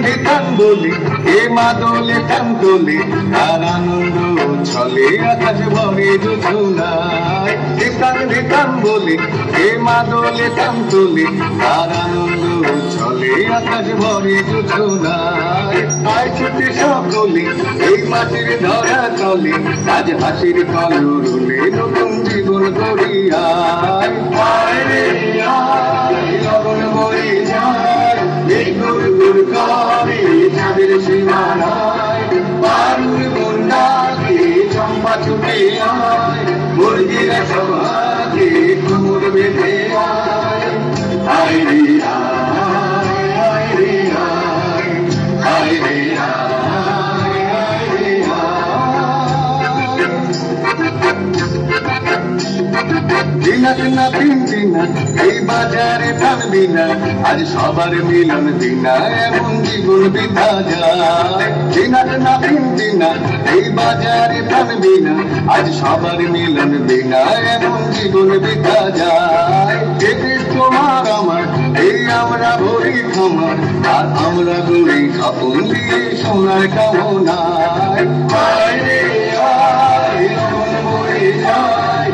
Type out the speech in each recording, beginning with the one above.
ধিতাং বলি এ মাদলে টান তোলে আর আনন্দ ছলে আকাশ ভরে যোজনায়। ধিতাং বলি এ মাদলে টান তোলে আর আনন্দ ছলে আকাশ ভরে যোজনায়। আয় ছুটে সকলে এই মাটির ধরা তলে আজ হাসির কলরলে নতুন জীবন গড়িয়ায়। আয় রে আয় লগন বয়ে যায় গুর গুর করে চাঁদের সীমানায়। বারুর বন্যাকে চম্পা ছুটে আয় মুরগিরা সভাকে কুমুর বেঁধে আয়। আয় রে আয় আয় রে আয় আয় রে আয় আয় রে দিনাত না তিন দিনা এই বাজারে থাকবি না আজ সবার মিলন দিনা এমন জীবন বিধা যায়। দিনাত না তিন দিনা এই বাজারে থাকবি না আজ সবার মিলন দিনা এমন জীবন বিধা যায়। দেশ তোমার আমার এই আমরা ভরি খামার আর আমরা গড়ি স্বপ্ন দিয়ে সোনার কামনায়। আয় রে আয় লগন বয়ে যায়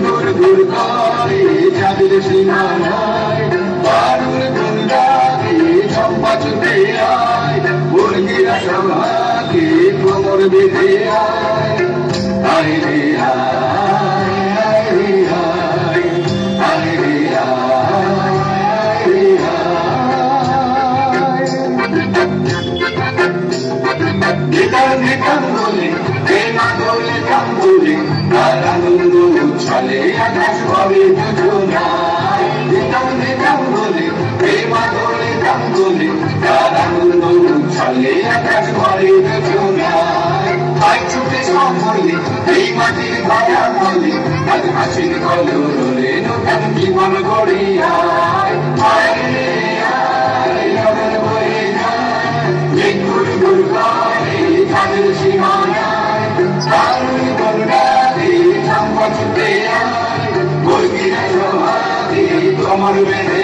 গুর গুর করে চাঁদের সীমানায়। বারুর গুন্ডাকে চম্পা ছুটে আয় মুরগিরা সভাকে কোমর বেঁধে আয়। আয় রে আয় আয় রে আয় আয় রে আয় আয় রে আয়। ধিতাং বলে এ মাদলে টান তোলে আর আনন্দ উচ্ছলে আকাশ ভরে যোজনায়। ধিতাং বলে এ মাদলে টান তোলে আর আনন্দ উচ্ছলে আকাশ ভরে যোজনায়। আয় ছুটে সকলে এই মাটির ধরা তলে আজ হাসির কলরলে নতুন জীবন গড়িয়ায়। আয় রে আয় লগন বয়ে যায় গুর গুর করে চাঁদের সীমানায়। বারুর বন্যাকে চম্পা ছুটে আয় মুরগিরা সভাকে কোমর বেঁধে